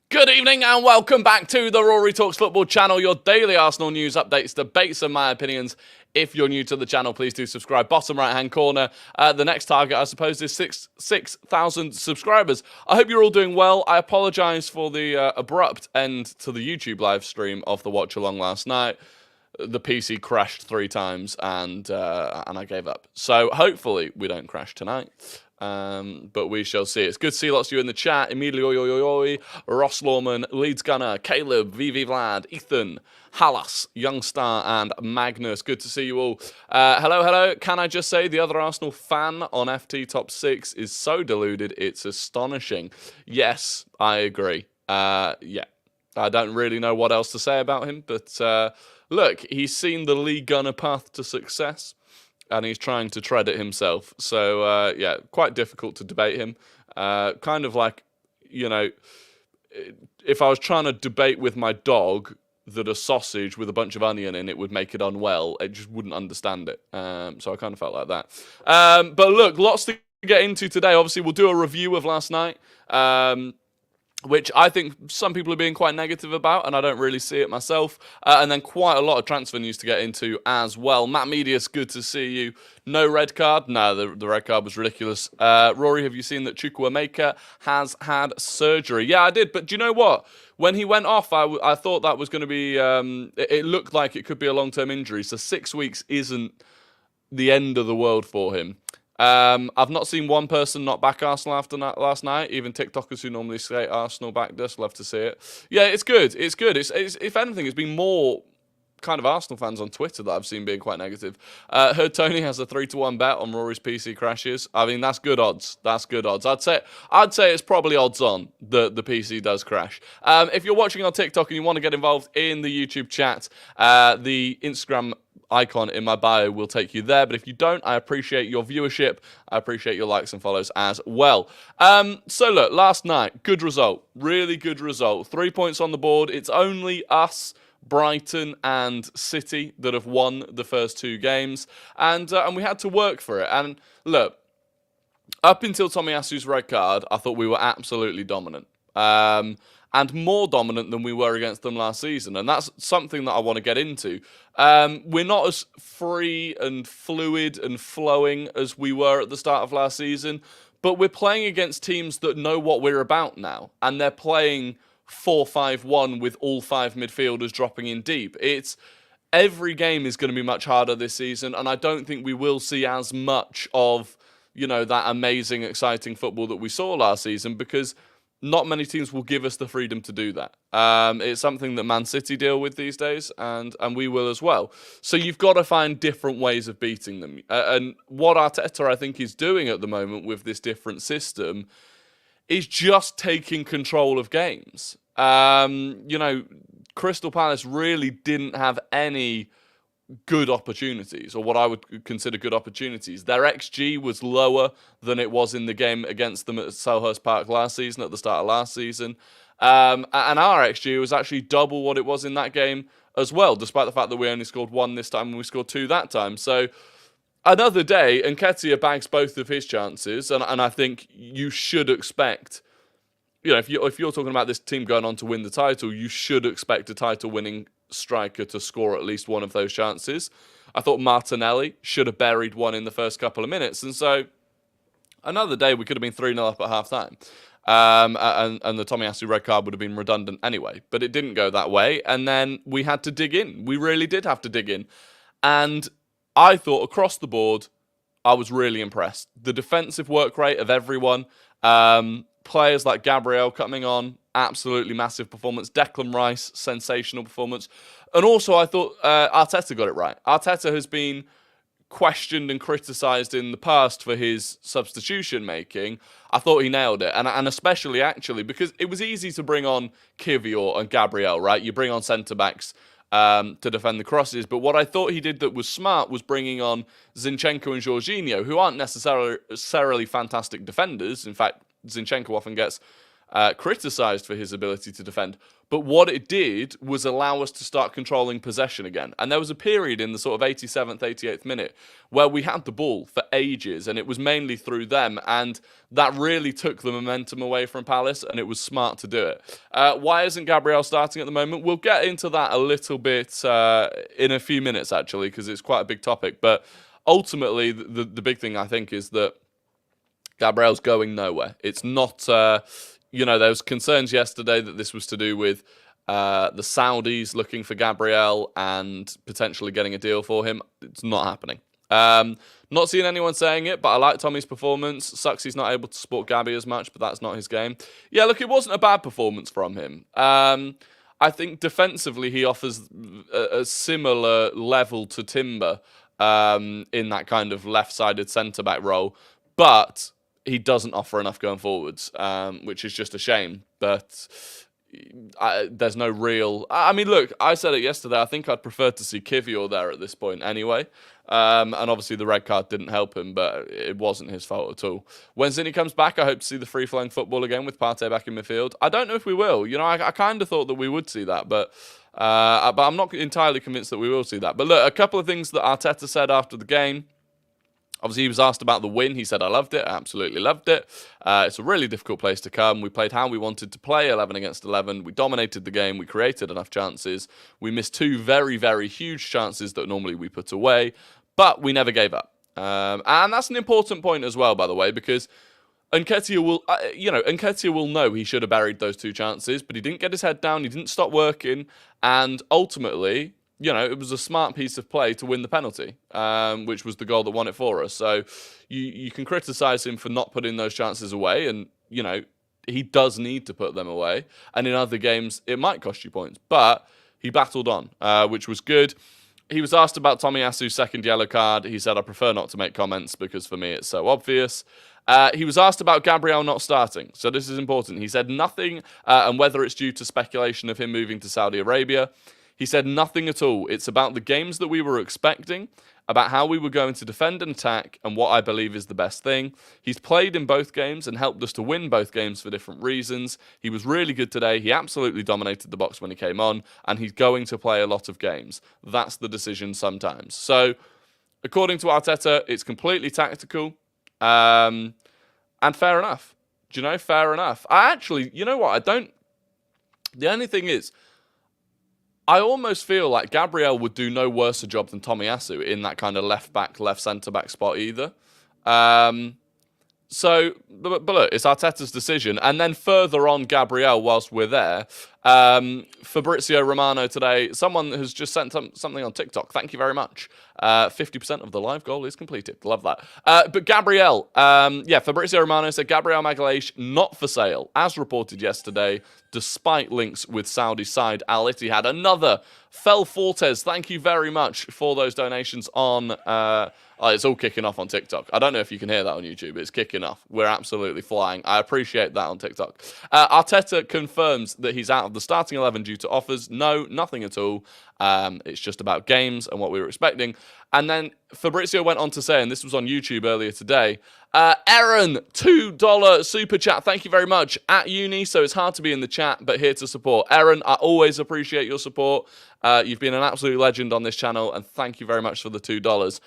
Good evening and welcome back to the Rory Talks Football channel, your daily Arsenal news updates, debates and my opinions. If you're new to the channel, please do subscribe. Bottom right-hand corner. The next target, I suppose, is 6,000 subscribers. I hope you're all doing well. I apologise for the abrupt end to the YouTube live stream of the watch-along last night. The PC crashed 3 times and I gave up. So hopefully we don't crash tonight. But we shall see. It's good to see lots of you in the chat. Emilio, Ross Lawman, Leeds Gunner, Caleb, VV Vlad, Ethan, Hallas, Youngstar, and Magnus. Good to see you all. Hello. Can I just say the other Arsenal fan on FT Top 6 is so deluded, it's astonishing. Yes, I agree. Yeah. I don't really know what else to say about him, but look, he's seen the League Gunner path to success. And he's trying to tread it himself. So, yeah, quite difficult to debate him. Kind of like, you know, if I was trying to debate with my dog that a sausage with a bunch of onion in it would make it unwell, it just wouldn't understand it. So I kind of felt like that. But look, lots to get into today. Obviously, we'll do a review of last night. Which I think some people are being quite negative about, and I don't really see it myself. And then quite a lot of transfer news to get into as well. Matt Medius, good to see you. No red card? No, the red card was ridiculous. Rory, have you seen that Chukwuemeka has had surgery? Yeah, I did, but do you know what? When he went off, I thought that was going to be... it looked like it could be a long-term injury, so 6 weeks isn't the end of the world for him. I've not seen one person not back Arsenal after last night. Even TikTokers who normally say Arsenal backed us. Love to see it. Yeah, it's good. It's good. It's if anything, it's been more kind of Arsenal fans on Twitter that I've seen being quite negative. Heard Toney has a 3-1 bet on Rory's PC crashes. I mean, that's good odds. That's good odds. I'd say it's probably odds on that the PC does crash. If you're watching on TikTok and you want to get involved in the YouTube chat, the Instagram icon in my bio will take you there. But if you don't, I appreciate your viewership. I appreciate your likes and follows as well. So look, last night, good result. Really good result. 3 points on the board. It's only us, Brighton and City that have won the first 2 games. And we had to work for it. And look, up until Tomiyasu's red card, I thought we were absolutely dominant. And more dominant than we were against them last season. And that's something that I want to get into. We're not as free and fluid and flowing as we were at the start of last season, but we're playing against teams that know what we're about now. And they're playing 4-5-1 with all 5 midfielders dropping in deep. Every game is going to be much harder this season, and I don't think we will see as much of, you know, that amazing, exciting football that we saw last season, because not many teams will give us the freedom to do that. It's something that Man City deal with these days, and we will as well. So you've got to find different ways of beating them. And what Arteta, I think, is doing at the moment with this different system is just taking control of games. You know, Crystal Palace really didn't have any good opportunities, or what I would consider good opportunities. Their XG was lower than it was in the game against them at Selhurst Park last season, at the start of last season. And our XG was actually double what it was in that game as well, despite the fact that we only scored 1 this time and we scored 2 that time. So another day, Nketiah bags both of his chances, and I think you should expect, you know, if you're talking about this team going on to win the title, you should expect a title-winning striker to score at least one of those chances. I thought Martinelli should have buried one in the first couple of minutes. And so another day we could have been 3-0 up at half-time. And the Tomiyasu red card would have been redundant anyway. But it didn't go that way. And then we had to dig in. We really did have to dig in. And I thought across the board, I was really impressed. The defensive work rate of everyone, players like GABRIEL coming on, absolutely massive performance. Declan Rice, sensational performance. And also, I thought Arteta got it right. Arteta has been questioned and criticised in the past for his substitution making. I thought he nailed it. And especially, actually, because it was easy to bring on Kivior and GABRIEL, right? You bring on centre-backs to defend the crosses. But what I thought he did that was smart was bringing on Zinchenko and Jorginho, who aren't necessarily fantastic defenders. In fact, Zinchenko often gets criticised for his ability to defend. But what it did was allow us to start controlling possession again. And there was a period in the sort of 87th, 88th minute where we had the ball for ages, and it was mainly through them. And that really took the momentum away from Palace, and it was smart to do it. Why isn't Gabriel starting at the moment? We'll get into that a little bit in a few minutes, actually, because it's quite a big topic. But ultimately, the big thing, I think, is that Gabriel's going nowhere. It's not... there was concerns yesterday that this was to do with the Saudis looking for Gabriel and potentially getting a deal for him. It's not happening. Not seeing anyone saying it, but I like Tommy's performance. Sucks he's not able to support Gabby as much, but that's not his game. Yeah, look, it wasn't a bad performance from him. I think defensively he offers a similar level to Timber in that kind of left-sided centre-back role, but he doesn't offer enough going forwards, which is just a shame. But there's no real... I mean, look, I said it yesterday. I think I'd prefer to see Kivior there at this point anyway. And obviously the red card didn't help him, but it wasn't his fault at all. When Zinni comes back, I hope to see the free-flowing football again with Partey back in midfield. I don't know if we will. I kind of thought that we would see that, but I'm not entirely convinced that we will see that. But look, a couple of things that Arteta said after the game. Obviously, he was asked about the win. He said, I loved it. I absolutely loved it. It's a really difficult place to come. We played how we wanted to play, 11 against 11. We dominated the game. We created enough chances. We missed two very, very huge chances that normally we put away, but we never gave up. And that's an important point as well, by the way, because Nketiah will know he should have buried those two chances, but he didn't get his head down. He didn't stop working. And ultimately... it was a smart piece of play to win the penalty, which was the goal that won it for us. So you can criticise him for not putting those chances away, and, he does need to put them away. And in other games, it might cost you points. But he battled on, which was good. He was asked about Tomiyasu's second yellow card. He said, I prefer not to make comments because for me it's so obvious. He was asked about Gabriel not starting. So this is important. He said nothing, and whether it's due to speculation of him moving to Saudi Arabia. He said nothing at all. It's about the games that we were expecting, about how we were going to defend and attack, and what I believe is the best thing. He's played in both games and helped us to win both games for different reasons. He was really good today. He absolutely dominated the box when he came on, and he's going to play a lot of games. That's the decision sometimes. So, according to Arteta, it's completely tactical, and fair enough. Do you know? Fair enough. You know what? The only thing is, I almost feel like Gabriel would do no worse a job than Tomiyasu in that kind of left-back, left-centre-back spot either. But look, it's Arteta's decision. And then further on, Gabriel, whilst we're there, Fabrizio Romano today, someone has just sent something on TikTok. Thank you very much. 50% of the live goal is completed. Love that. But Gabriel, Fabrizio Romano said Gabriel Magalhaes not for sale, as reported yesterday, despite links with Saudi side Al Ittihad. Another Fel Fortes, thank you very much for those donations on... it's all kicking off on TikTok. I don't know if you can hear that on YouTube. It's kicking off. We're absolutely flying. I appreciate that on TikTok. Arteta confirms that he's out of the starting 11 due to offers. No, nothing at all. It's just about games and what we were expecting. And then Fabrizio went on to say, and this was on YouTube earlier today, Aaron, $2 super chat. Thank you very much. At uni, so it's hard to be in the chat, but here to support. Aaron, I always appreciate your support. You've been an absolute legend on this channel, and thank you very much for the $2.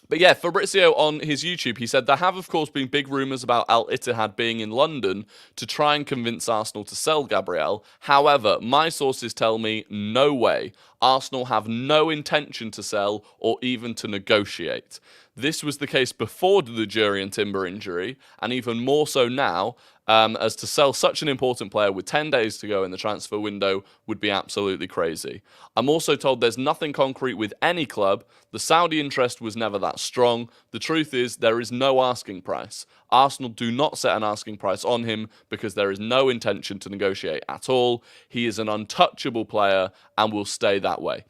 But yeah, Fabrizio on his YouTube, he said, there have, of course, been big rumours about Al Ittihad being in London to try and convince Arsenal to sell Gabriel. However, my sources tell me no way. Arsenal have no intention to sell or even to negotiate. This was the case before the Jurriën Timber injury, and even more so now, as to sell such an important player with 10 days to go in the transfer window would be absolutely crazy. I'm also told there's nothing concrete with any club. The Saudi interest was never that strong. The truth is there is no asking price. Arsenal do not set an asking price on him because there is no intention to negotiate at all. He is an untouchable player and will stay that way.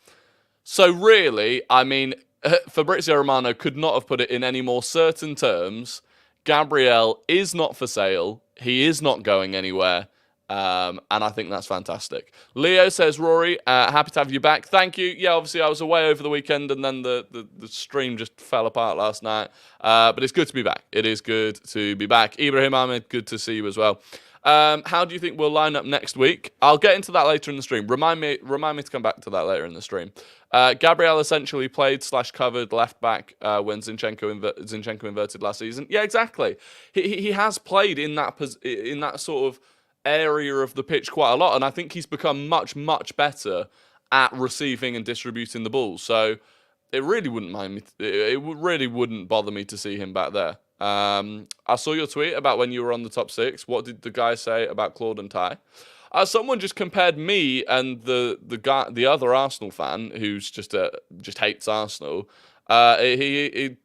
So really, I mean, Fabrizio Romano could not have put it in any more certain terms. Gabriel is not for sale. He is not going anywhere. And I think that's fantastic. Leo says, Rory, happy to have you back. Thank you. Yeah, obviously I was away over the weekend and then the stream just fell apart last night. But it's good to be back. It is good to be back. Ibrahim Ahmed, good to see you as well. How do you think we'll line up next week? I'll get into that later in the stream. Remind me to come back to that later in the stream. Gabriel essentially played / covered left back when Zinchenko inverted last season. Yeah, exactly. He has played in that sort of area of the pitch quite a lot, and I think he's become much better at receiving and distributing the ball. So it really wouldn't really wouldn't bother me to see him back there. I saw your tweet about when you were on the top 6. What did the guy say about Claude and Ty? Someone just compared me and the other Arsenal fan who's just hates Arsenal. He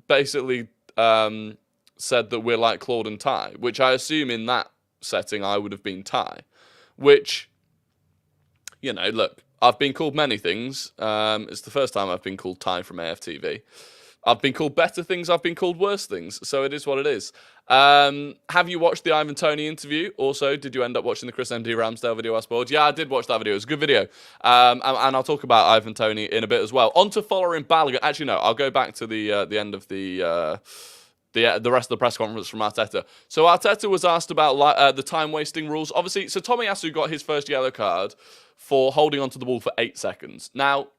basically said that we're like Claude and Ty, which I assume in that setting I would have been Ty, which, look, I've been called many things. It's the first time I've been called Ty from AFTV. I've been called better things, I've been called worse things, so it is what it is. Have you watched the Ivan Toney interview? Also, did you end up watching the Chris MD Ramsdale video I spoiled? Yeah, I did watch that video. It was a good video. And I'll talk about Ivan Toney in a bit as well. On to following Balogun. Actually, no, I'll go back to the end of the rest of the press conference from Arteta. So Arteta was asked about the time-wasting rules. Obviously, so Tomiyasu got his first yellow card for holding onto the ball for 8 seconds. Now,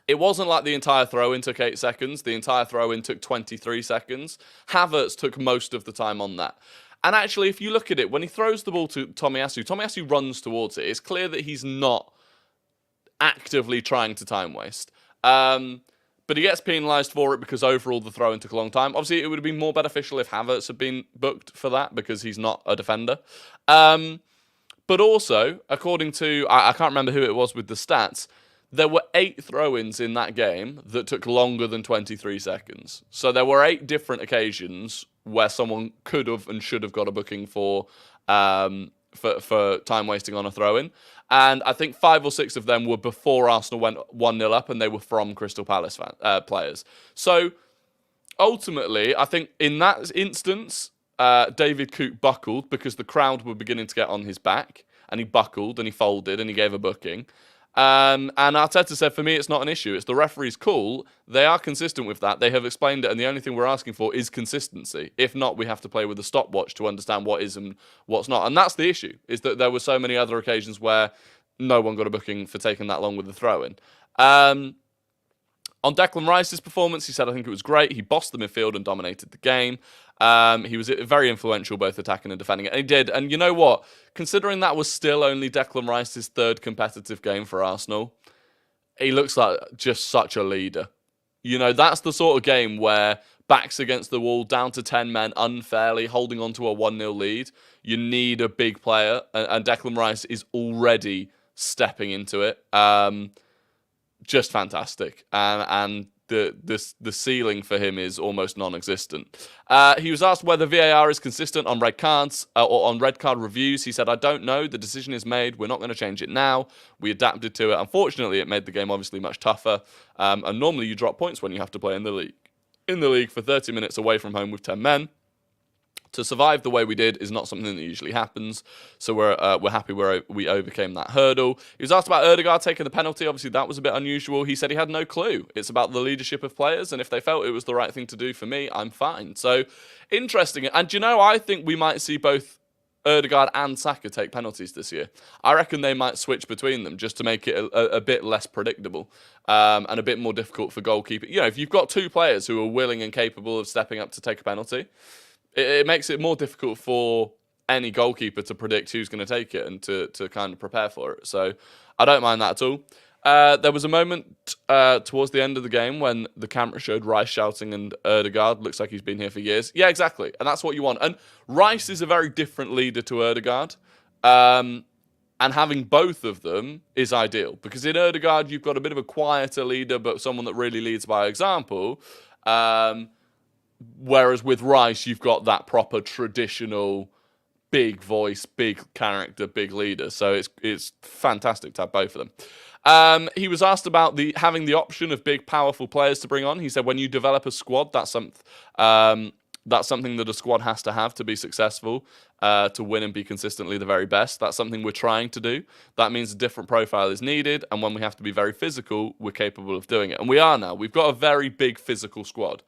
it wasn't like the entire throw-in took 8 seconds. The entire throw-in took 23 seconds. Havertz took most of the time on that. And actually, if you look at it, when he throws the ball to Tomiyasu runs towards it. It's clear that he's not actively trying to time-waste. But he gets penalised for it because overall the throw-in took a long time. Obviously, it would have been more beneficial if Havertz had been booked for that because he's not a defender. But also, according to, I can't remember who it was with the stats, there were 8 throw-ins in that game that took longer than 23 seconds. So there were 8 different occasions where someone could have and should have got a booking for time wasting on a throw-in. And I think 5 or 6 of them were before Arsenal went 1-0 up, and they were from Crystal Palace players. So ultimately, I think in that instance, David Coote buckled because the crowd were beginning to get on his back, and he buckled and he folded and he gave a booking. And Arteta said, for me, it's not an issue. It's the referee's call. They are consistent with that. They have explained it, and the only thing we're asking for is consistency. If not, we have to play with a stopwatch to understand what is and what's not. And that's the issue, is that there were so many other occasions where no one got a booking for taking that long with the throw-in. On Declan Rice's performance, he said, I think it was great. He bossed the midfield and dominated the game. He was very influential, both attacking and defending. And he did. And you know what? Considering that was still only Declan Rice's 3rd competitive game for Arsenal, he looks like just such a leader. That's the sort of game where backs against the wall, down to 10 men, unfairly, holding on to a 1-0 lead. You need a big player. And Declan Rice is already stepping into it. Just fantastic. And the ceiling for him is almost non-existent. He was asked whether VAR is consistent on red cards or on red card reviews. He said, I don't know. The decision is made. We're not going to change it now. We adapted to it. Unfortunately, it made the game obviously much tougher. And normally you drop points when you have to play in the league. In the league for 30 minutes away from home with 10 men. To survive the way we did is not something that usually happens, so we're happy we overcame that hurdle. He was asked about Ødegaard taking the penalty. Obviously, that was a bit unusual. He said he had no clue. It's about the leadership of players, and if they felt it was the right thing to do for me, I'm fine. So, interesting. And I think we might see both Ødegaard and Saka take penalties this year. I reckon they might switch between them just to make it a bit less predictable and a bit more difficult for goalkeeping. If you've got 2 players who are willing and capable of stepping up to take a penalty, it makes it more difficult for any goalkeeper to predict who's going to take it and to kind of prepare for it. So I don't mind that at all. There was a moment towards the end of the game when the camera showed Rice shouting and Ødegaard looks like he's been here for years. Yeah, exactly. And that's what you want. And Rice is a very different leader to Ødegaard. And having both of them is ideal. Because in Ødegaard, you've got a bit of a quieter leader, but someone that really leads by example. Whereas with Rice, you've got that proper traditional big voice, big character, big leader. So it's fantastic to have both of them. He was asked about having the option of big, powerful players to bring on. He said, when you develop a squad, that's something That's something that a squad has to have to be successful, to win and be consistently the very best. That's something we're trying to do. That means a different profile is needed, and when we have to be very physical, we're capable of doing it. And we are now. We've got a very big physical squad,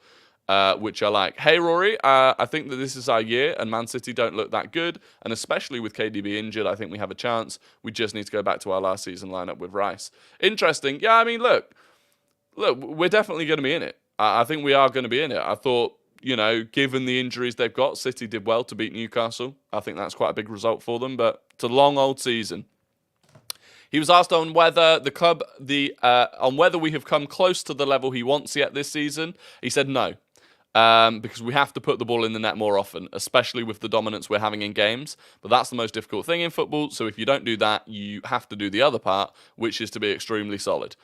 which I like. Hey, Rory, I think that this is our year, and Man City don't look that good, and especially with KDB injured, I think we have a chance. We just need to go back to our last season lineup with Rice. Interesting. Yeah, I mean, look, we're definitely going to be in it. I think we are going to be in it. I thought, you know, given the injuries they've got, City did well to beat Newcastle. I think that's quite a big result for them, but it's a long old season. He was asked on whether the club, on whether we have come close to the level he wants yet this season. He said no, because we have to put the ball in the net more often, especially with the dominance we're having in games. But that's the most difficult thing in football. So if you don't do that, you have to do the other part, which is to be extremely solid.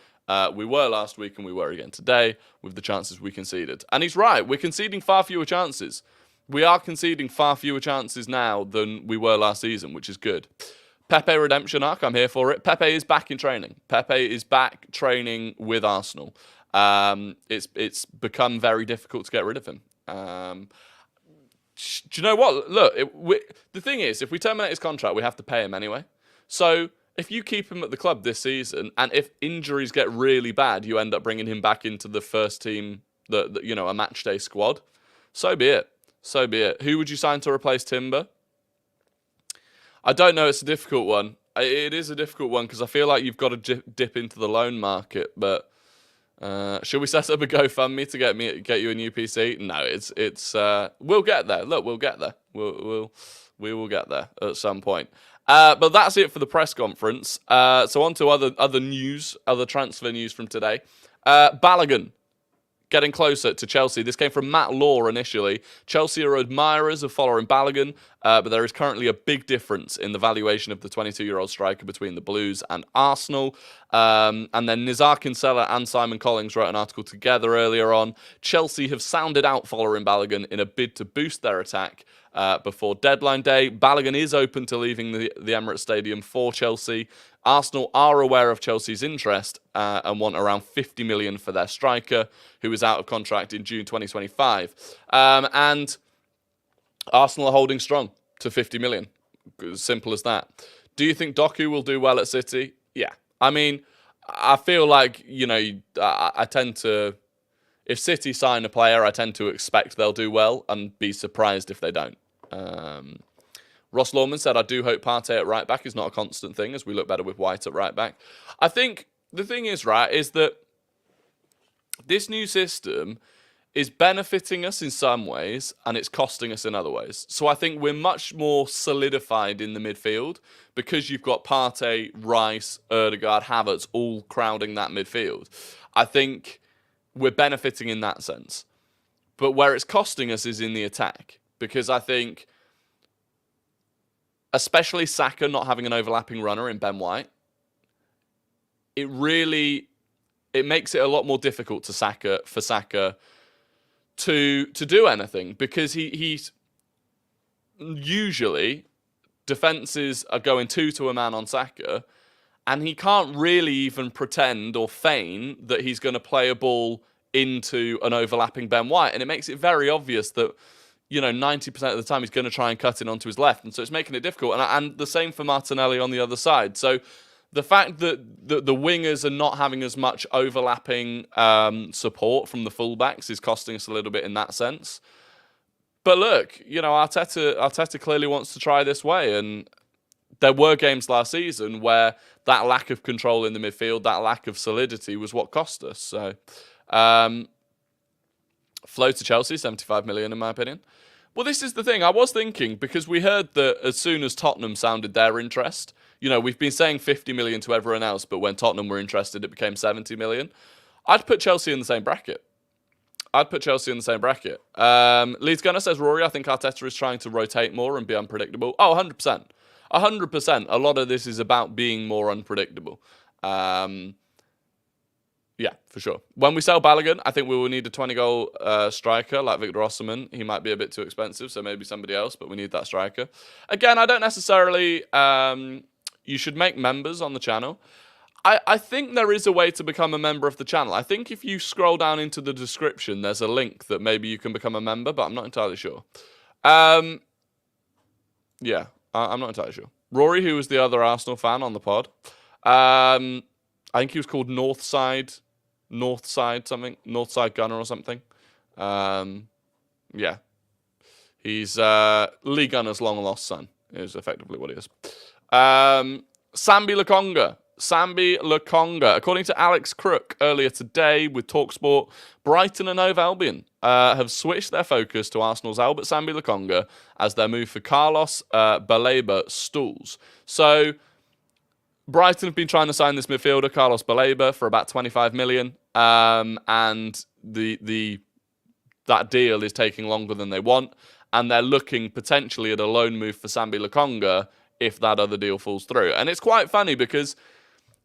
We were last week and we were again today with the chances we conceded. And he's right. We're conceding far fewer chances. We are conceding far fewer chances now than we were last season, which is good. Pepe redemption arc, I'm here for it. Pepe is back in training. Pepe is back training with Arsenal. It's become very difficult to get rid of him. Do you know what? Look, the thing is, if we terminate his contract, we have to pay him anyway. So if you keep him at the club this season, and if injuries get really bad, you end up bringing him back into the first team, you know, a match day squad. So be it. So be it. Who would you sign to replace Timber? I don't know. It's a difficult one. It is a difficult one because I feel like you've got to dip into the loan market. But should we set up a GoFundMe to get you a new PC? No, it's we'll get there. Look, we'll get there. We will get there at some point. But that's it for the press conference. So on to other news, other transfer news from today. Balogun getting closer to Chelsea. This came from Matt Law initially. Chelsea are admirers of following Balogun, but there is currently a big difference in the valuation of the 22-year-old striker between the Blues and Arsenal. And then Nizar Kinsella and Simon Collins wrote an article together earlier on. Chelsea have sounded out following Balogun in a bid to boost their attack before deadline day. Balogun is open to leaving the Emirates Stadium for Chelsea. Arsenal are aware of Chelsea's interest and want around 50 million for their striker, who is out of contract in June 2025. And Arsenal are holding strong to 50 million. As simple as that. Do you think Doku will do well at City? Yeah. I mean, I feel like, you know, I tend to... If City sign a player, I tend to expect they'll do well and be surprised if they don't. Ross Lawman said, I do hope Partey at right back is not a constant thing as we look better with White at right back. I think the thing is, right, is that this new system is benefiting us in some ways and it's costing us in other ways. So I think we're much more solidified in the midfield because you've got Partey, Rice, Ødegaard, Havertz all crowding that midfield. I think we're benefiting in that sense. But where it's costing us is in the attack. Because I think, especially Saka not having an overlapping runner in Ben White, it makes it a lot more difficult for Saka to do anything. Because he's usually, defences are going two to a man on Saka, and he can't really even pretend or feign that he's going to play a ball into an overlapping Ben White. And it makes it very obvious that, you know, 90% of the time he's going to try and cut in onto his left. And so it's making it difficult. And the same for Martinelli on the other side. So the fact that the wingers are not having as much overlapping support from the fullbacks is costing us a little bit in that sense. But look, you know, Arteta clearly wants to try this way. And there were games last season where that lack of control in the midfield, that lack of solidity was what cost us. So, flow to Chelsea, 75 million in my opinion. Well, this is the thing. I was thinking, because we heard that as soon as Tottenham sounded their interest, you know, we've been saying 50 million to everyone else, but when Tottenham were interested, it became 70 million. I'd put Chelsea in the same bracket. Leeds Gunner says, Rory, I think Arteta is trying to rotate more and be unpredictable. Oh, 100%. 100%. A lot of this is about being more unpredictable. Yeah, for sure. When we sell Balogun, I think we will need a 20-goal striker like Victor Osimhen. He might be a bit too expensive, so maybe somebody else, but we need that striker. Again, I don't necessarily... you should make members on the channel. I think there is a way to become a member of the channel. I think if you scroll down into the description, there's a link that maybe you can become a member, but I'm not entirely sure. Yeah, I'm not entirely sure. Rory, who was the other Arsenal fan on the pod, I think he was called Northside something, Northside Gunner or something. Yeah, he's Lee Gunner's long lost son is effectively what he is. Sambi Lokonga. According to Alex Crook earlier today with TalkSport, Brighton and Hove Albion have switched their focus to Arsenal's Albert Sambi Lokonga as their move for Carlos Baleba-Stools. So Brighton have been trying to sign this midfielder, Carlos Baleba, for about 25 million, and that deal is taking longer than they want, and they're looking potentially at a loan move for Sambi Lokonga if that other deal falls through. And it's quite funny because,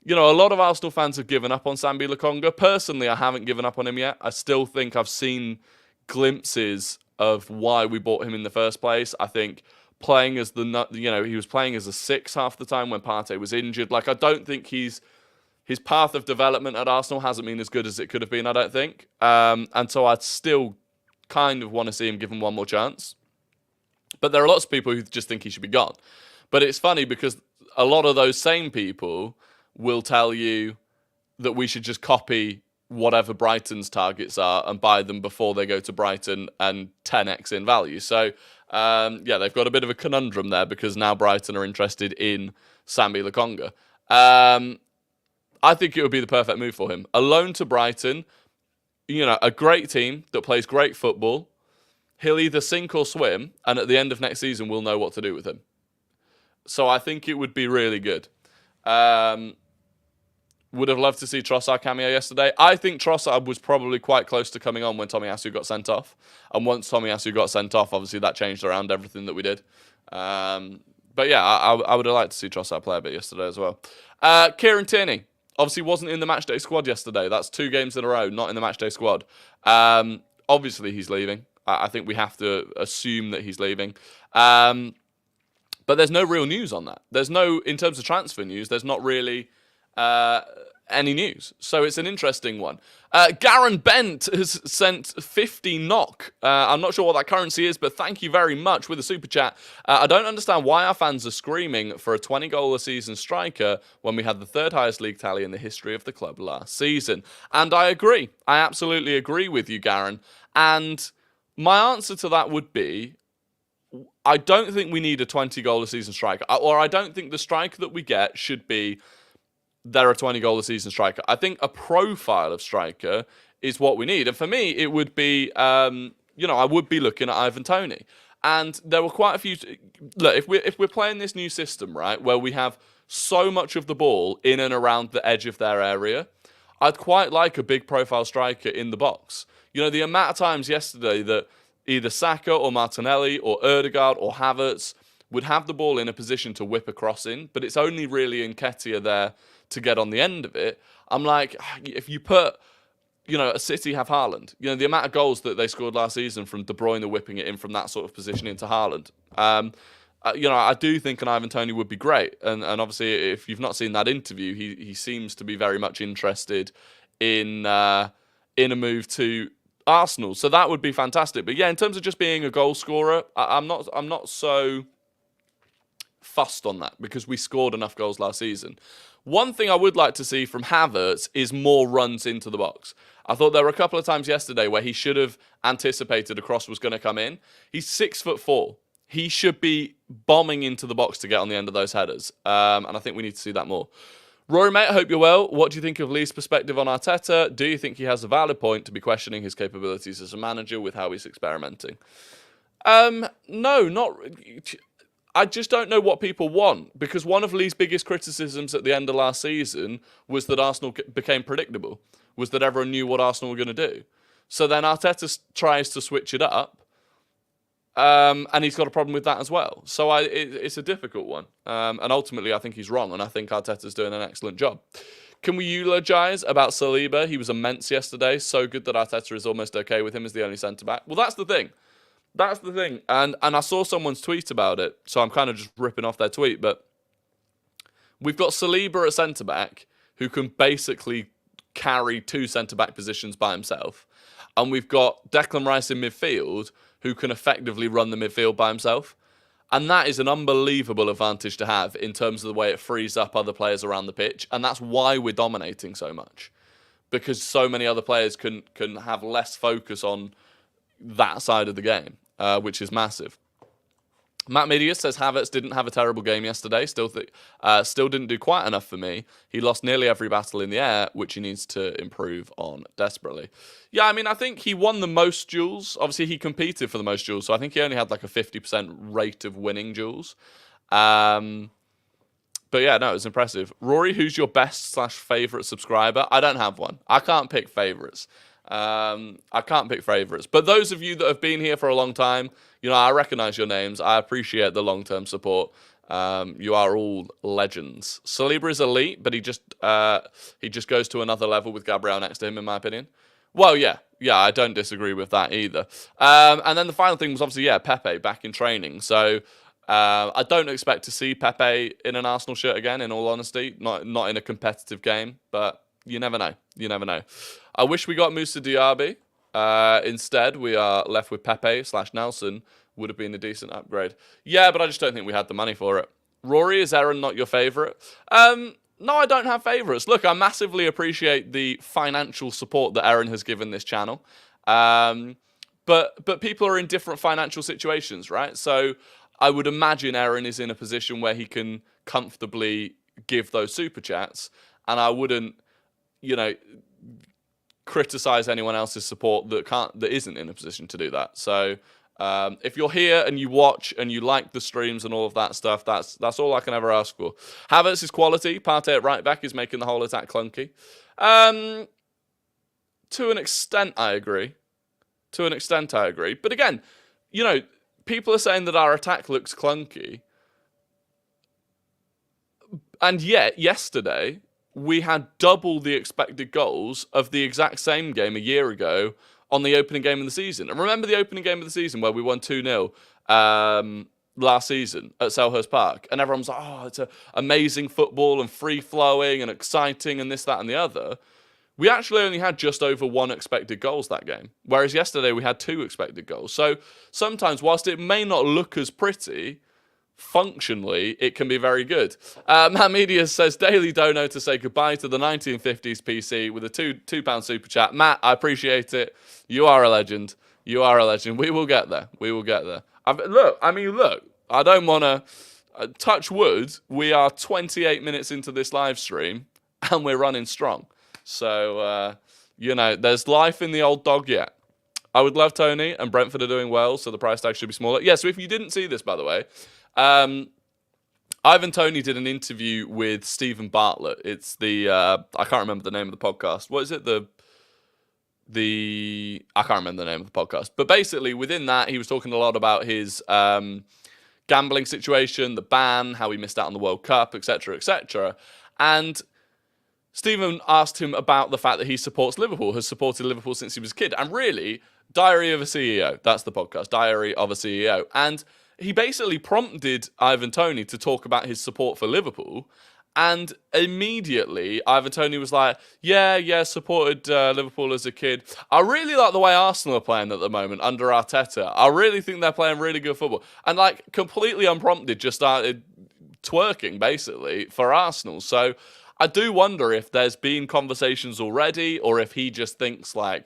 a lot of Arsenal fans have given up on Sambi Lokonga. Personally, I haven't given up on him yet. I still think I've seen glimpses of why we bought him in the first place. I think playing as he was playing as a 6 half the time when Partey was injured. I don't think his path of development at Arsenal hasn't been as good as it could have been, I don't think. And so I'd still kind of want to see him given one more chance. But there are lots of people who just think he should be gone. But it's funny because a lot of those same people will tell you that we should just copy whatever Brighton's targets are and buy them before they go to Brighton and 10x in value. So, they've got a bit of a conundrum there because now Brighton are interested in Sambi Lokonga. I think it would be the perfect move for him. A loan to Brighton, a great team that plays great football. He'll either sink or swim, and at the end of next season, we'll know what to do with him. So I think it would be really good. Would have loved to see Trossard cameo yesterday. I think Trossard was probably quite close to coming on when Tomiyasu got sent off. And once Tomiyasu got sent off, obviously that changed around everything that we did. But yeah, I would have liked to see Trossard play a bit yesterday as well. Kieran Tierney obviously wasn't in the matchday squad yesterday. That's 2 games in a row, not in the matchday squad. Obviously he's leaving. I think we have to assume that he's leaving. But there's no real news on that. In terms of transfer news, there's not really any news. So it's an interesting one. Garen Bent has sent 50 NOK. I'm not sure what that currency is, but thank you very much with a super chat. I don't understand why our fans are screaming for a 20-goal-a-season striker when we had the 3rd highest league tally in the history of the club last season. And I agree. I absolutely agree with you, Garen. And my answer to that would be, I don't think we need a 20-goal-a-season striker. Or I don't think the striker that we get should be, they're a 20-goal-a-season striker. I think a profile of striker is what we need. And for me, it would be, I would be looking at Ivan Toney. And there were quite a few... Look, if we're playing this new system, right, where we have so much of the ball in and around the edge of their area, I'd quite like a big profile striker in the box. The amount of times yesterday that either Saka or Martinelli or Ødegaard or Havertz would have the ball in a position to whip a cross in, but it's only really Nketiah there to get on the end of it. I'm like, if you put, a City have Haaland, the amount of goals that they scored last season from De Bruyne whipping it in from that sort of position into Haaland. I do think an Ivan Toney would be great. And obviously, if you've not seen that interview, he seems to be very much interested in a move to Arsenal. So that would be fantastic. But yeah, in terms of just being a goal scorer, I'm not so fussed on that because we scored enough goals last season. One thing I would like to see from Havertz is more runs into the box. I thought there were a couple of times yesterday where he should have anticipated a cross was going to come in. He's 6'4". He should be bombing into the box to get on the end of those headers. And I think we need to see that more. Rory, mate, I hope you're well. What do you think of Lee's perspective on Arteta? Do you think he has a valid point to be questioning his capabilities as a manager with how he's experimenting? No, not... I just don't know what people want, because one of Lee's biggest criticisms at the end of last season was that Arsenal became predictable, was that everyone knew what Arsenal were going to do. So then Arteta tries to switch it up, and he's got a problem with that as well. So it's a difficult one, and ultimately I think he's wrong, and I think Arteta's doing an excellent job. Can we eulogise about Saliba? He was immense yesterday, so good that Arteta is almost okay with him as the only centre-back. Well, that's the thing. That's the thing. And I saw someone's tweet about it, so I'm kind of just ripping off their tweet. But we've got Saliba at centre-back, who can basically carry 2 centre-back positions by himself. And we've got Declan Rice in midfield, who can effectively run the midfield by himself. And that is an unbelievable advantage to have in terms of the way it frees up other players around the pitch. And that's why we're dominating so much. Because so many other players can have less focus on that side of the game, which is massive. Matt Medius says Havertz didn't have a terrible game yesterday. Still didn't do quite enough for me. He lost nearly every battle in the air, which he needs to improve on desperately. Yeah, I mean, I think he won the most duels. Obviously, he competed for the most duels, so I think he only had like a 50% rate of winning duels. But yeah, no, it was impressive. Rory, who's your best/favourite subscriber? I don't have one. I can't pick favourites. I can't pick favourites. But those of you that have been here for a long time, you know, I recognise your names. I appreciate the long-term support. You are all legends. Saliba is elite, but he just goes to another level with Gabriel next to him, in my opinion. Well, yeah, I don't disagree with that either. And then the final thing was obviously, Pepe back in training. So I don't expect to see Pepe in an Arsenal shirt again, in all honesty. Not in a competitive game, but you never know. You never know. I wish we got Moussa Diaby. Instead, we are left with Pepe/Nelson. Would have been a decent upgrade. Yeah, but I just don't think we had the money for it. Rory, is Aaron not your favourite? No, I don't have favourites. Look, I massively appreciate the financial support that Aaron has given this channel. But people are in different financial situations, right? So I would imagine Aaron is in a position where he can comfortably give those super chats, and I wouldn't, criticize anyone else's support that isn't in a position to do that. So if you're here and you watch and you like the streams and all of that stuff, that's all I can ever ask for. Havertz is quality. Partey at right back is making the whole attack clunky. To an extent, I agree. But again, people are saying that our attack looks clunky. And yet, yesterday, we had double the expected goals of the exact same game a year ago on the opening game of the season. And remember the opening game of the season where we won 2-0 last season at Selhurst Park? And everyone was like, oh, it's amazing football and free-flowing and exciting and this, that, and the other. We actually only had just over 1 expected goals that game, whereas yesterday we had 2 expected goals. So sometimes, whilst it may not look as pretty, functionally, it can be very good. Matt Media says, Daily Dono to say goodbye to the 1950s PC with a £2 super chat. Matt, I appreciate it. You are a legend. We will get there. Look, I don't want to touch wood. We are 28 minutes into this live stream and we're running strong. So, there's life in the old dog yet. I would love Toney, and Brentford are doing well, so the price tag should be smaller. Yeah, so if you didn't see this, by the way, Ivan Toney did an interview with Stephen Bartlett. It's the I can't remember the name of the podcast. What is it? I can't remember the name of the podcast. But basically, within that, he was talking a lot about his gambling situation, the ban, how he missed out on the World Cup, etc., etc. And Stephen asked him about the fact that he supports Liverpool, has supported Liverpool since he was a kid. And really, Diary of a CEO. That's the podcast, Diary of a CEO. And he basically prompted Ivan Toney to talk about his support for Liverpool. And immediately, Ivan Toney was like, yeah, supported Liverpool as a kid. I really like the way Arsenal are playing at the moment under Arteta. I really think they're playing really good football. And completely unprompted, just started twerking, basically, for Arsenal. So I do wonder if there's been conversations already, or if he just thinks a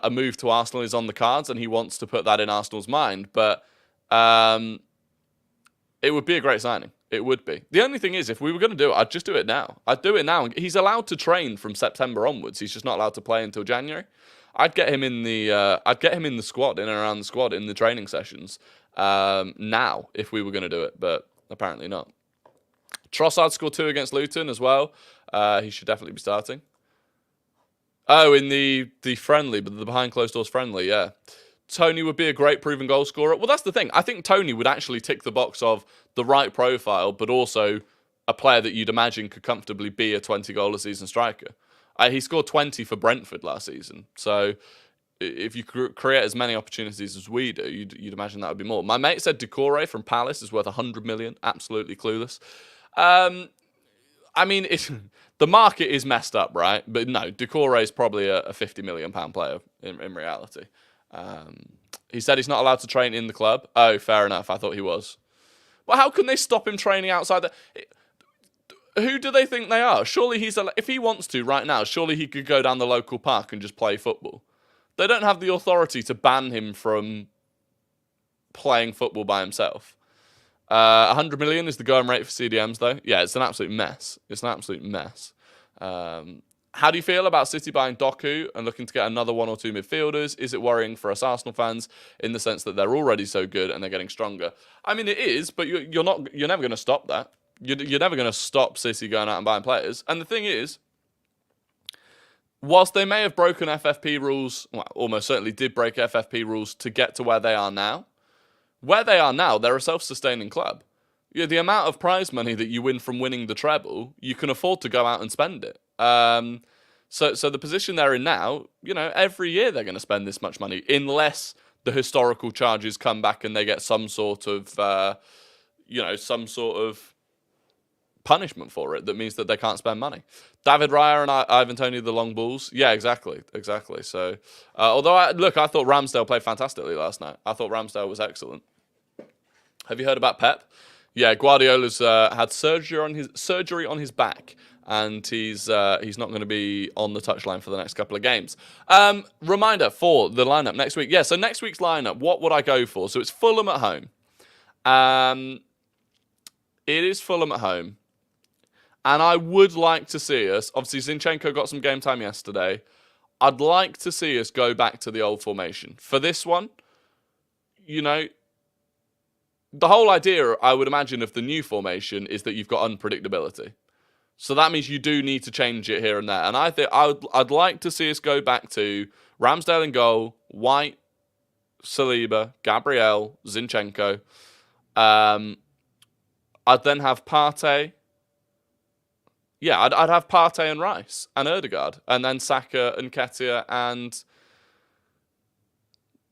move to Arsenal is on the cards and he wants to put that in Arsenal's mind. But it would be a great signing. It would be. The only thing is, if we were going to do it, I'd just do it now. I'd do it now. He's allowed to train from September onwards. He's just not allowed to play until January. I'd get him in the squad, in and around the squad, in the training sessions now, if we were going to do it. But apparently not. Trossard scored 2 against Luton as well. He should definitely be starting. Oh, in the friendly, but the behind closed doors friendly, yeah. Toney would be a great proven goal scorer. Well, that's the thing. I think Toney would actually tick the box of the right profile, but also a player that you'd imagine could comfortably be a 20-goal-a-season striker. He scored 20 for Brentford last season. So if you create as many opportunities as we do, you'd imagine that would be more. My mate said Decore from Palace is worth 100 million. Absolutely clueless. I mean, the market is messed up, right? But no, Doucouré is probably a £50 million player in reality. He said he's not allowed to train in the club. Oh, fair enough. I thought he was. Well, how can they stop him training outside? Who do they think they are? Surely if he wants to right now, surely he could go down the local park and just play football. They don't have the authority to ban him from playing football by himself. 100 million is the going rate for CDMs, though. Yeah, it's an absolute mess. It's an absolute mess. How do you feel about City buying Doku and looking to get another one or two midfielders? Is it worrying for us Arsenal fans in the sense that they're already so good and they're getting stronger? I mean, it is, but you're never going to stop that. You're never going to stop City going out and buying players. And the thing is, whilst they may have broken FFP rules, well, almost certainly did break FFP rules to get to where they are now, they're a self-sustaining club. The amount of prize money that you win from winning the treble, you can afford to go out and spend it. So the position they're in now, every year they're going to spend this much money, unless the historical charges come back and they get some sort of punishment for it that means that they can't spend money. David Raya and Ivan Toney, the long balls. Yeah, exactly. So, although I thought Ramsdale played fantastically last night. I thought Ramsdale was excellent. Have you heard about Pep? Yeah, Guardiola's had surgery on his back, and he's not going to be on the touchline for the next couple of games. Reminder for the lineup next week. Yeah, so next week's lineup, what would I go for? So it's Fulham at home. It is Fulham at home. And I would like to see us, obviously Zinchenko got some game time yesterday. I'd like to see us go back to the old formation. For this one, the whole idea, I would imagine, of the new formation is that you've got unpredictability. So that means you do need to change it here and there. And I think I'd like to see us go back to Ramsdale in goal, White, Saliba, Gabriel, Zinchenko. I'd then have Partey. Yeah, I'd have Partey and Rice and Ødegaard, and then Saka and Nketiah and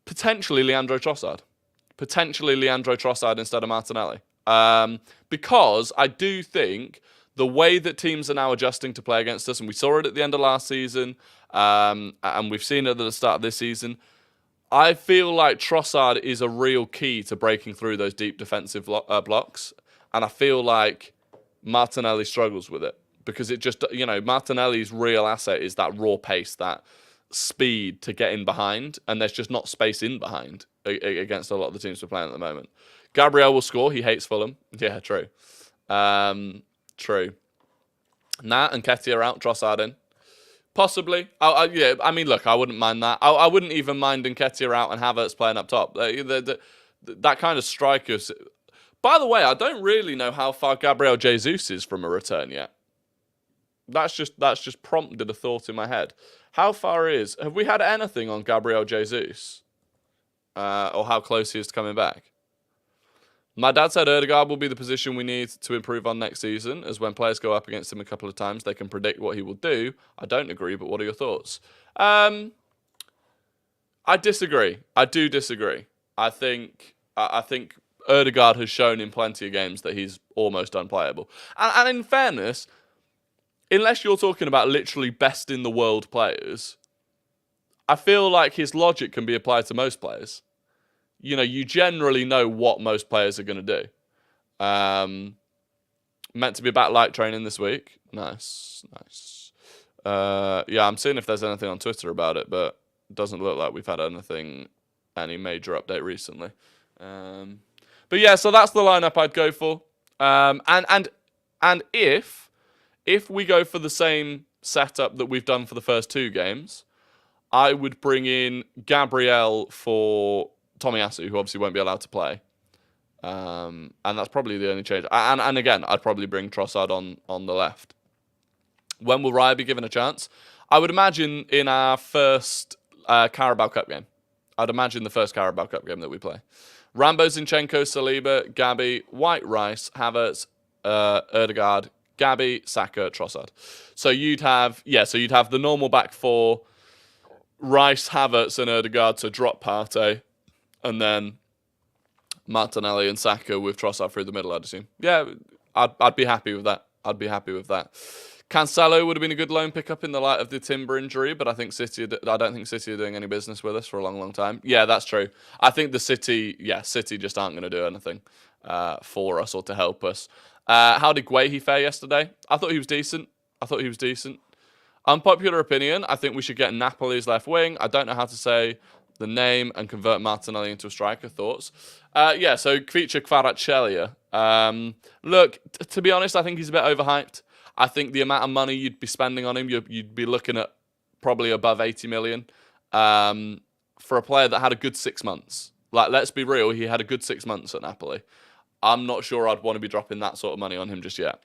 potentially Leandro Trossard. Instead of Martinelli. Because I do think the way that teams are now adjusting to play against us, and we saw it at the end of last season, and we've seen it at the start of this season, I feel like Trossard is a real key to breaking through those deep defensive blocks, and I feel like Martinelli struggles with it. Because it just, Martinelli's real asset is that raw pace, that speed to get in behind, and there's just not space in behind against a lot of the teams we're playing at the moment. Gabriel will score. He hates Fulham. Yeah, true. True. Nat and Nketiah are out. Trossard in. Possibly. I mean, look, I wouldn't mind that. I wouldn't even mind Nketiah out and Havertz playing up top. That kind of strikers. By the way, I don't really know how far Gabriel Jesus is from a return yet. That's just prompted a thought in my head. Have we had anything on Gabriel Jesus? Or how close he is to coming back? My dad said Ødegaard will be the position we need to improve on next season, as when players go up against him a couple of times, they can predict what he will do. I don't agree, but what are your thoughts? I disagree. I do disagree. I think Ødegaard has shown in plenty of games that he's almost unplayable. And in fairness, unless you're talking about literally best in the world players, I feel like his logic can be applied to most players. You generally know what most players are going to do. Meant to be back light training this week. Nice. Yeah, I'm seeing if there's anything on Twitter about it, but it doesn't look like we've had any major update recently. But yeah, so that's the lineup I'd go for. And if we go for the same setup that we've done for the first two games, I would bring in Gabriel for Tomiyasu, who obviously won't be allowed to play. And that's probably the only change. And again, I'd probably bring Trossard on the left. When will Raya be given a chance? I would imagine in our first Carabao Cup game. I'd imagine the first Carabao Cup game that we play. Rambo, Zinchenko, Saliba, Gabi, White, Rice, Havertz, Ødegaard, Gabi, Saka, Trossard. So you'd have the normal back four, Rice, Havertz, and Ødegaard to drop Partey, and then Martinelli and Saka with Trossard through the middle, I'd assume. Yeah, I'd be happy with that. I'd be happy with that. Cancelo would have been a good loan pickup in the light of the Timber injury, but I don't think City are doing any business with us for a long, long time. Yeah, that's true. I think City just aren't going to do anything for us or to help us. How did Guehi fare yesterday? I thought he was decent. Unpopular opinion, I think we should get Napoli's left wing. I don't know how to say the name and convert Martinelli into a striker. Thoughts? So Kvicha Kvaratskhelia. Look, to be honest, I think he's a bit overhyped. I think the amount of money you'd be spending on him, you'd be looking at probably above 80 million for a player that had a good 6 months. Like, let's be real, he had a good 6 months at Napoli. I'm not sure I'd want to be dropping that sort of money on him just yet.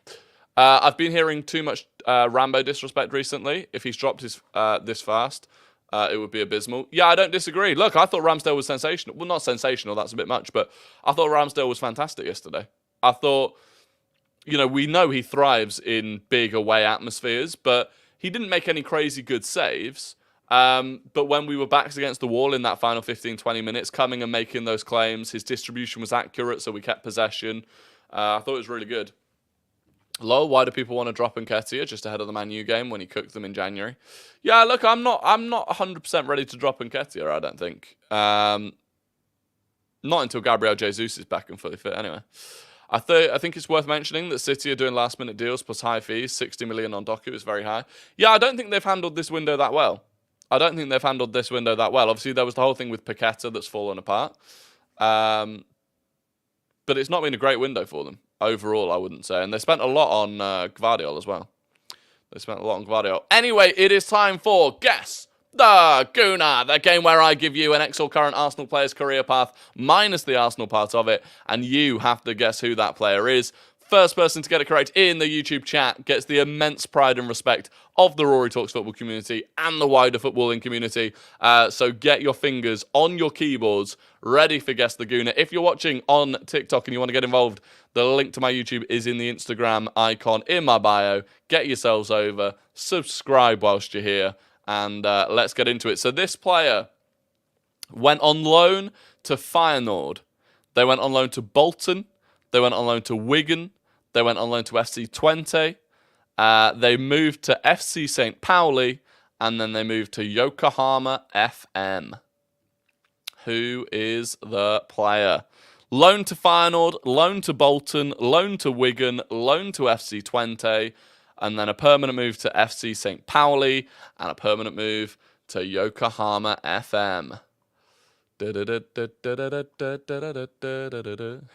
I've been hearing too much Rambo disrespect recently. If he's dropped this fast, it would be abysmal. Yeah, I don't disagree. Look, I thought Ramsdale was sensational. Well, not sensational, that's a bit much, but I thought Ramsdale was fantastic yesterday. I thought, we know he thrives in big away atmospheres, but he didn't make any crazy good saves. But when we were backs against the wall in that final 15, 20 minutes, coming and making those claims, his distribution was accurate, so we kept possession. I thought it was really good. Lol, why do people want to drop Nketiah just ahead of the Man U game when he cooked them in January? Yeah, look, I'm not 100% ready to drop Nketiah, I don't think. Not until Gabriel Jesus is back and fully fit anyway. I think it's worth mentioning that City are doing last-minute deals plus high fees. 60 million on Doku is very high. Yeah, I don't think they've handled this window that well. Obviously, there was the whole thing with Paqueta that's fallen apart. But it's not been a great window for them overall, I wouldn't say. And they spent a lot on Gvardiol as well. Anyway, it is time for Guess the Gooner, the game where I give you an ex or current Arsenal player's career path minus the Arsenal part of it, and you have to guess who that player is. First person to get it correct in the YouTube chat gets the immense pride and respect of the Rory Talks Football community and the wider footballing community. So get your fingers on your keyboards ready for Guess the Gooner. If you're watching on TikTok and you want to get involved, the link to my YouTube is in the Instagram icon in my bio. Get yourselves over, subscribe whilst you're here, and let's get into it. So this player went on loan to Feyenoord. They went on loan to Bolton. They went on loan to Wigan. They went on loan to FC Twente. They moved to FC St. Pauli. And then they moved to Yokohama FM. Who is the player? Loan to Feyenoord, loan to Bolton, loan to Wigan, loan to FC Twente, and then a permanent move to FC St. Pauli, and a permanent move to Yokohama FM.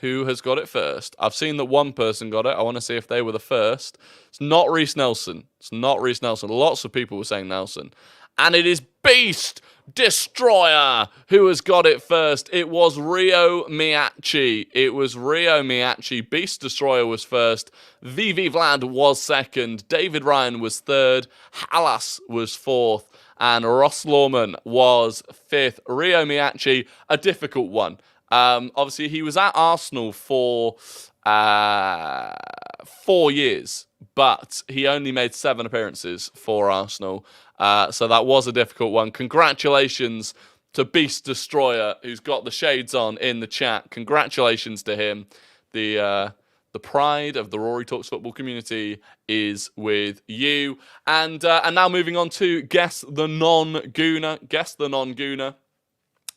Who has got it first? I've seen that one person got it. I want to see if they were the first. It's not Reece Nelson. Lots of people were saying Nelson. And it is Beast Destroyer who has got it first. It was Rio Miyachi. Beast Destroyer was first. VV Vlad was second. David Ryan was third. Halas was fourth. And Ross Lawman was fifth. Rio Miyachi, a difficult one. Obviously, he was at Arsenal for 4 years, but he only made 7 appearances for Arsenal. So that was a difficult one. Congratulations to Beast Destroyer, who's got the shades on in the chat. Congratulations to him. The pride of the Rory Talks Football community is with you. And now moving on to Guess the Non-Gooner.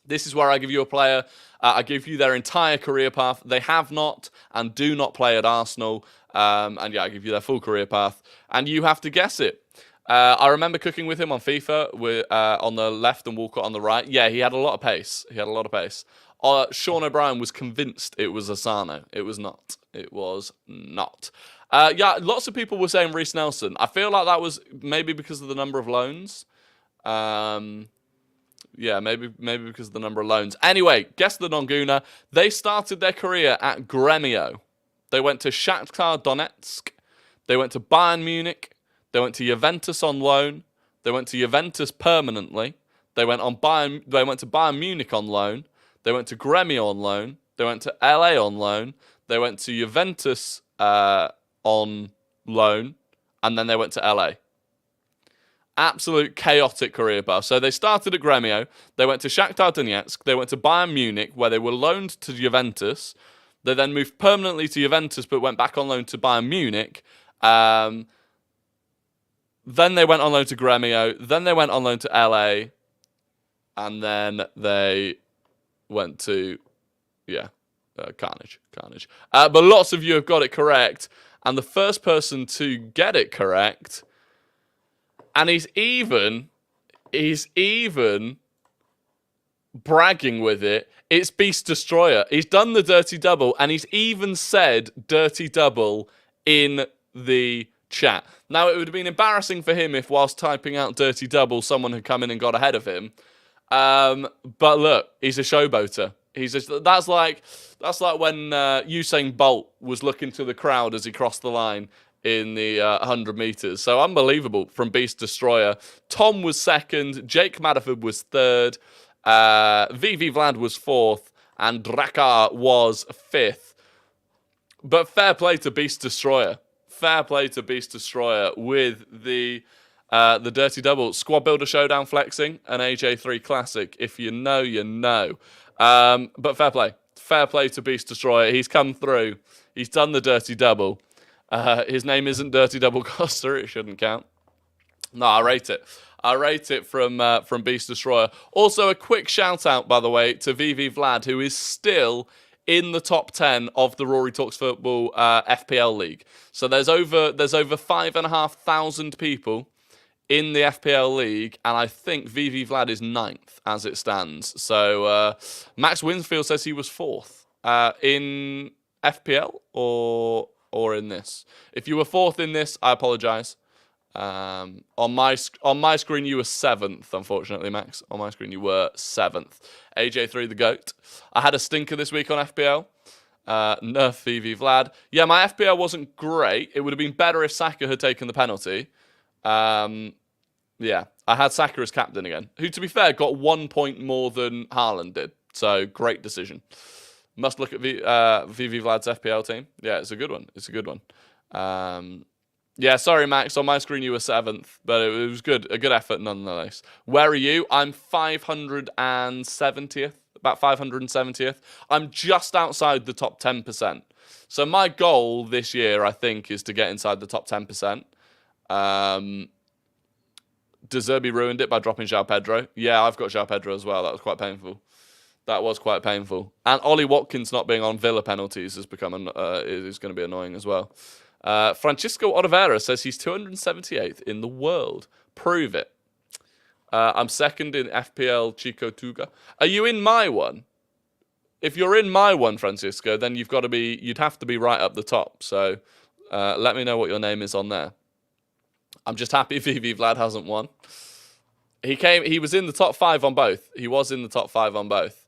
This is where I give you a player. I give you their entire career path. They have not and do not play at Arsenal. I give you their full career path. And you have to guess it. I remember cooking with him on FIFA on the left and Walcott on the right. Yeah, he had a lot of pace. Sean O'Brien was convinced it was Asano. It was not. Lots of people were saying Reece Nelson. I feel like that was maybe because of the number of loans. Maybe because of the number of loans. Anyway, guess the Non-Gooner. They started their career at Gremio. They went to Shakhtar Donetsk. They went to Bayern Munich. They went to Juventus on loan. They went to Juventus permanently. They went to Bayern Munich on loan. They went to Gremio on loan. They went to LA on loan. They went to Juventus on loan. And then they went to LA. Absolute chaotic career path. So they started at Gremio. They went to Shakhtar Donetsk. They went to Bayern Munich, where they were loaned to Juventus. They then moved permanently to Juventus, but went back on loan to Bayern Munich. Then they went on loan to Gremio. Then they went on loan to LA. And then they went to, Carnage. But lots of you have got it correct. And the first person to get it correct, and he's even bragging with it, it's Beast Destroyer. He's done the dirty double, and he's even said dirty double in the chat. Now, it would have been embarrassing for him if whilst typing out dirty double, someone had come in and got ahead of him. But look, he's a showboater. That's like when Usain Bolt was looking to the crowd as he crossed the line in the 100 meters. So unbelievable from Beast Destroyer. Tom was second, Jake Madaford was third, VV Vlad was fourth, and Drakar was fifth. But fair play to Beast Destroyer. Fair play to Beast Destroyer with the Dirty Double. Squad Builder Showdown flexing, an AJ3 Classic. If you know, you know. But fair play. Fair play to Beast Destroyer. He's come through. He's done the Dirty Double. His name isn't Dirty Double Costa. It shouldn't count. No, I rate it. I rate it from Beast Destroyer. Also, a quick shout out, by the way, to VV Vlad, who is still in the top 10 of the Rory Talks Football FPL League. So there's over 5,500 people in the FPL League, and I think VV Vlad is 9th as it stands. So Max Winsfield says he was 4th in FPL or in this. If you were 4th in this, I apologise. On my screen, you were 7th, unfortunately, Max. On my screen, you were 7th. AJ3 the GOAT. I had a stinker this week on FPL. Nerf VV Vlad. Yeah, my FPL wasn't great. It would have been better if Saka had taken the penalty. Yeah, I had Saka as captain again, who, to be fair, got 1 point more than Haaland did. So, great decision. Must look at VV Vlad's FPL team. Yeah, it's a good one. It's a good one. Yeah, sorry, Max. On my screen, you were 7th, but it was good. A good effort nonetheless. Where are you? I'm 570th, about 570th. I'm just outside the top 10%. So my goal this year, I think, is to get inside the top 10%. De Zerbi ruined it by dropping João Pedro. Yeah, I've got João Pedro as well. That was quite painful. That was quite painful. And Ollie Watkins not being on Villa penalties has become is going to be annoying as well. Francisco Oliveira says he's 278th in the world. Prove it. I'm second in FPL Chico Tuga. Are you in my one? If you're in my one, Francisco, then you'd have to be right up the top. So let me know what your name is on there. I'm just happy VV Vlad hasn't won. He was in the top 5 on both. He was in the top 5 on both.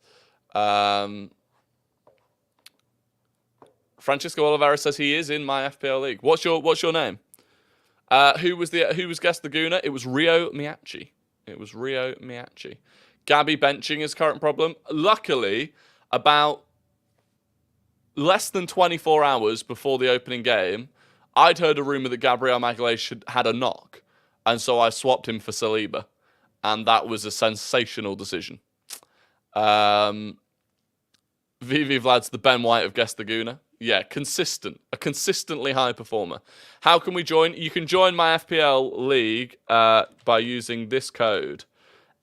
Francisco Oliveira says he is in my FPL league. What's your name? Who was guest Laguna? It was Rio Miyachi. Gabby benching his current problem. Luckily, about less than 24 hours before the opening game, I'd heard a rumour that Gabriel Magalhaes had a knock, and so I swapped him for Saliba, and that was a sensational decision. VV Vlad's the Ben White of Guest Laguna. Yeah, a consistently high performer. How can we join? You can join my FPL league by using this code,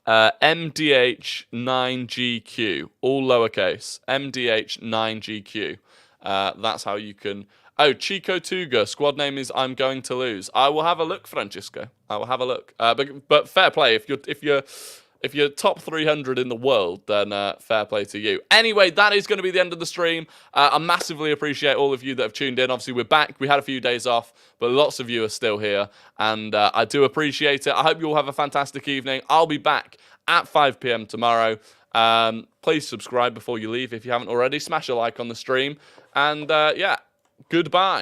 MDH9GQ, all lowercase, MDH9GQ. That's how you can... Oh, Chico Tuga, squad name is I'm Going to Lose. I will have a look, Francisco. I will have a look. But fair play, if you're top 300 in the world, then fair play to you. Anyway, that is going to be the end of the stream. I massively appreciate all of you that have tuned in. Obviously, we're back. We had a few days off, but lots of you are still here, and I do appreciate it. I hope you all have a fantastic evening. I'll be back at 5 p.m. tomorrow. Please subscribe before you leave if you haven't already. Smash a like on the stream, and yeah, goodbye.